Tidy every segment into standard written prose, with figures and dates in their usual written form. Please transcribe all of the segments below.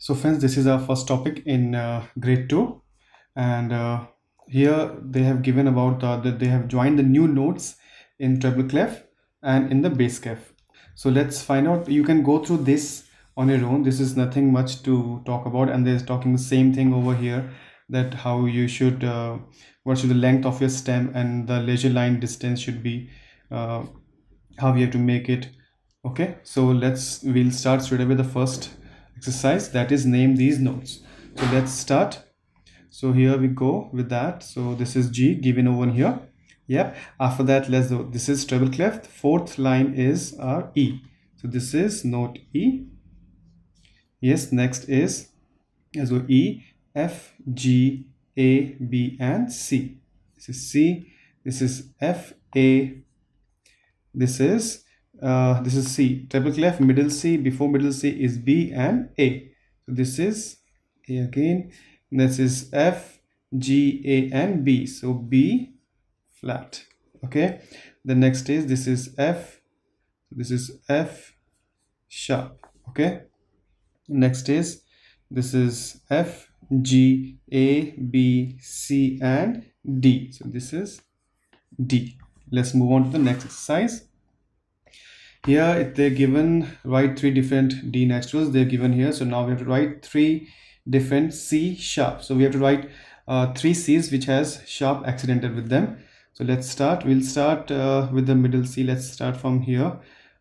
So friends, this is our first topic in grade 2, and here they have given about that they have joined the new notes in treble clef and in the bass clef. So let's find out. You can go through this on your own. This is nothing much to talk about, and they're talking the same thing over here, that how you should what should the length of your stem and the leisure line distance should be, uh, how we have to make it. Okay, so we'll start straight away with the first exercise, that is name these notes. So let's start. So here we go with that. So this is G given over here. Yep. After that, let's do, this is treble clef. Fourth line is our E. So this is note E. Yes, next is so E, F, G, A, B, and C. This is C. This is F, A. This is C. Treble clef, middle C. Before middle C is B and A. So this is A again. This is F, G, A, and B. So B flat. Okay. The next is this is F. This is F sharp. Okay. Next is this is F, G, A, B, C, and D. So this is D. Let's move on to the next exercise. Here they're given write three different D naturals. They're given here. So now we have to write three different C sharp. So we have to write three C's which has sharp accidental with them. So let's start. We'll start with the middle C. Let's start from here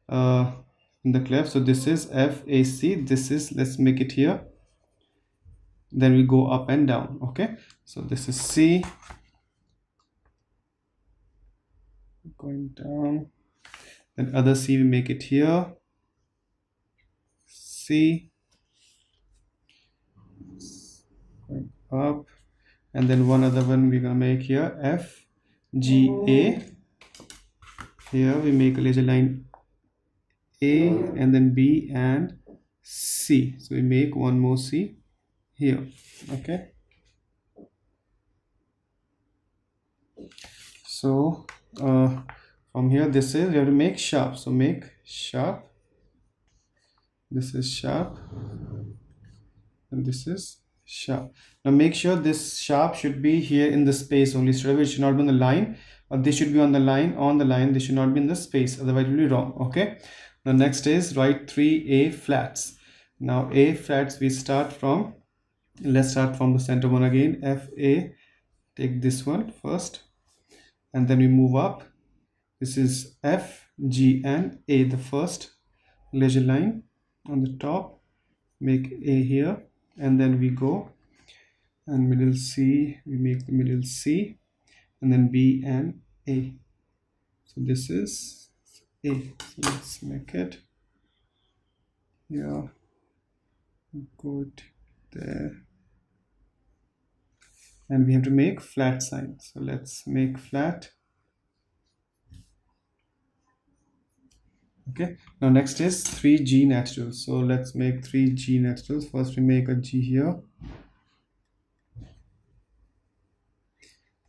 in the clef. So this is F, A, C. This is, let's make it here. Then we go up and down. Okay. So this is C. Going down. Then other C, we make it here. C. Going up. And then one other one we're gonna make here, F, G, A. Here we make a leisure line A, and then B and C. So we make one more C here. Okay. So from here, this is, we have to make sharp. So make sharp. This is sharp, and this is sharp. Now make sure this sharp should be here in the space only. Straight away, it should not be on the line, or this should be on the line. On the line, this should not be in the space, otherwise it will be wrong. Okay. Now next is write three A flats. Now A flats, we start from, let's start from the center one again. F, A. Take this one first, and then we move up. This is F, G, and A, the first leisure line on the top. Make A here, and then we go, and middle C, we make the middle C, and then B and A. So this is A. So let's make it here. Good there. And we have to make flat sign. So let's make flat. Okay. Now next is 3G naturals. So let's make 3G naturals. First we make a G here.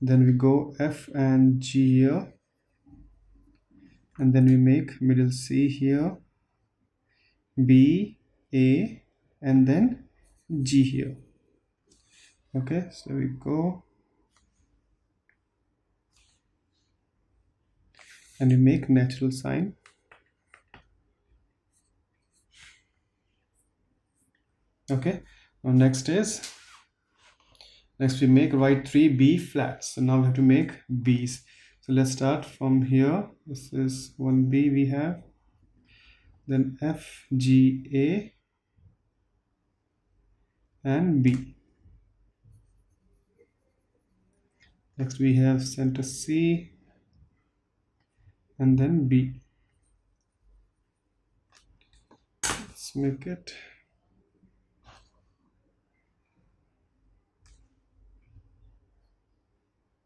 Then we go F and G here. And then we make middle C here. B, A, and then G here. Okay, so we go and we make natural sign. Okay, now next we make write three B flats. So now we have to make B's. So let's start from here. This is one B we have, then F, G, A, and B. Next we have center C, and then B. Let's make it.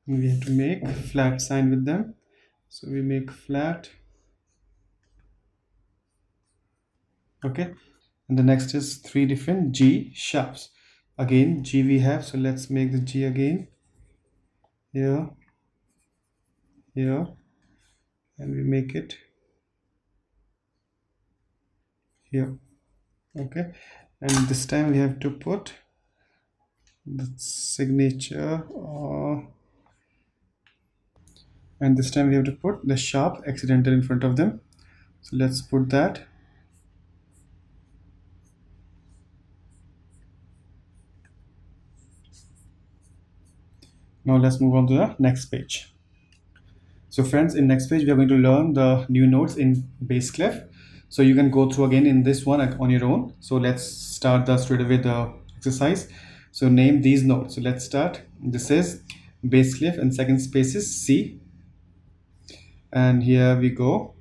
And we have to make flat sign with them. So we make flat. Okay. And the next is three different G sharps. Again, G we have. So let's make the G again. Here. Here. And we make it here. Okay. and this time we have to put the signature, and this time we have to put the sharp accidental in front of them. So let's put that. Now let's move on to the next page. So friends, in next page we are going to learn the new notes in bass clef. So you can go through again in this one on your own. So let's start the straight away the exercise. So name these notes. So let's start. This is bass clef and second space is C. And here we go.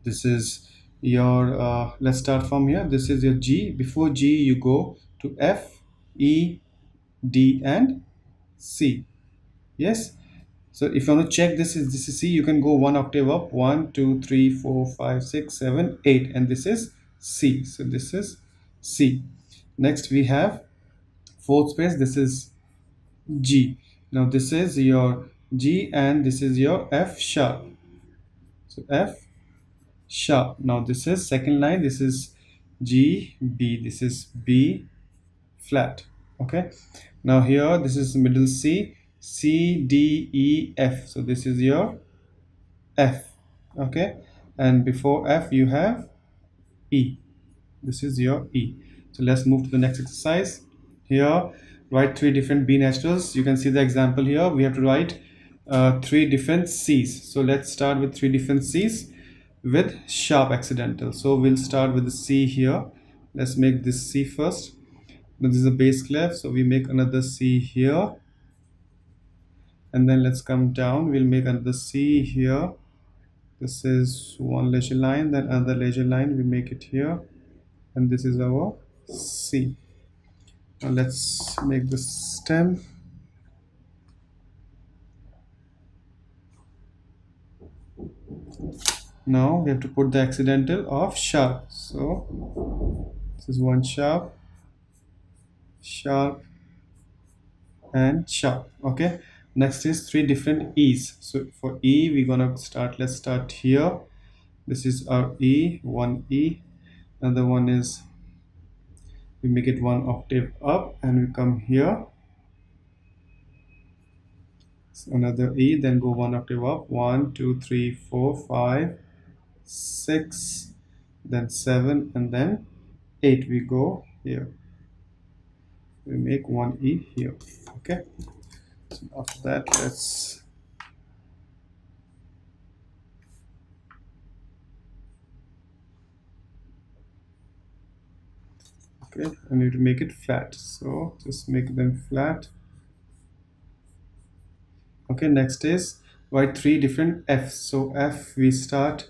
This is your let's start from here. This is your G. Before G you go to F, E, D and C. Yes. So if you want to check this is C, you can go one octave up. 1, 2, 3, 4, 5, 6, 7, 8, and this is C. So this is C. Next we have fourth space. This is G. Now this is your G and this is your F sharp. So F sharp. Now this is second line. This is G, B. This is B flat. Okay. Now here this is middle C, C, D, E, F. So this is your F. Okay, and before F you have E. This is your E. So let's move to the next exercise. Here write three different B naturals. You can see the example here. We have to write three different C's. So let's start with three different C's with sharp accidental. So we'll start with the C here. Let's make this C first. Now this is a bass clef, so we make another C here, and then let's come down. We'll make another C here. This is one leisure line, then another leisure line, we make it here, and this is our C. Now let's make the stem. Now we have to put the accidental of sharp. So this is one sharp, sharp and sharp. Okay, next is three different E's. So for E we're gonna start, let's start here. This is our E, one E. Another one is, we make it one octave up and we come here. So another E, then go one octave up. 1, 2, 3, 4, 5, 6, then 7, and then 8. We go here. We make one E here. Okay. So after that, let's okay. I need to make it flat. So just make them flat. Okay. Next is write three different F's. So F we start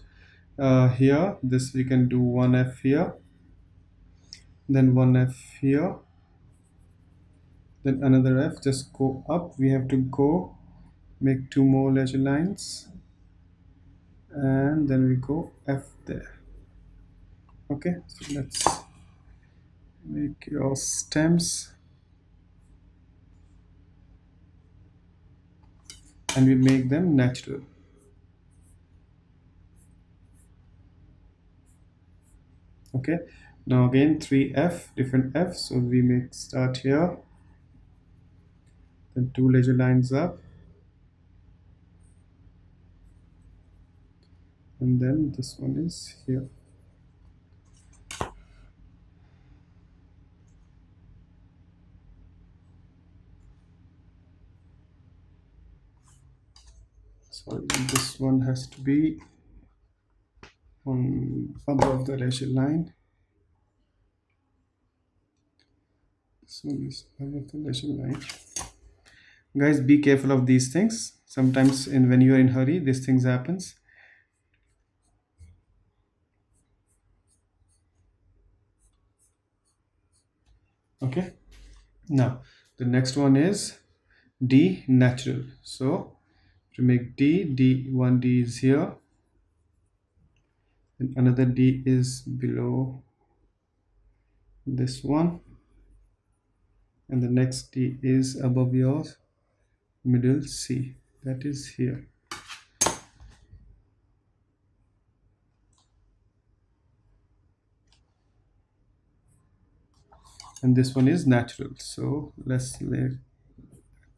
here. This we can do one F here, then one F here, then another F. Just go up. We have to go make two more leisure lines, and then we go F there. Okay, so let's make your stems, and we make them natural. Okay, now again three F, different F. So we make start here, then two leisure lines up, and then this one is here. Sorry, this one has to be on above the leisure line. This one is above the leisure line. Guys, be careful of these things. Sometimes when you are in hurry, these things happens. Okay, now the next one is D natural. So to make D, one D is here, and another D is below this one, and the next D is above your middle C, that is here. and this one is natural. So let's leave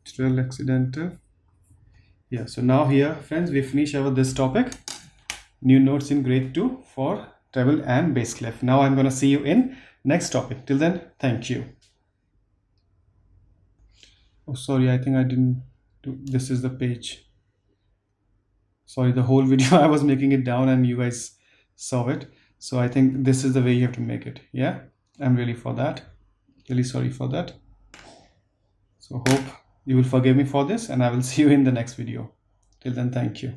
natural, accidental. Yeah, so now here friends, we finish our this topic, new notes in grade 2 for treble and bass clef. Now I'm gonna see you in next topic. Till then, thank you. Oh sorry, I think I didn't do, this is the page. Sorry, the whole video I was making it down and you guys saw it. So I think this is the way you have to make it. Yeah, I'm really sorry for that. So hope you will forgive me for this, and I will see you in the next video. Till then, thank you.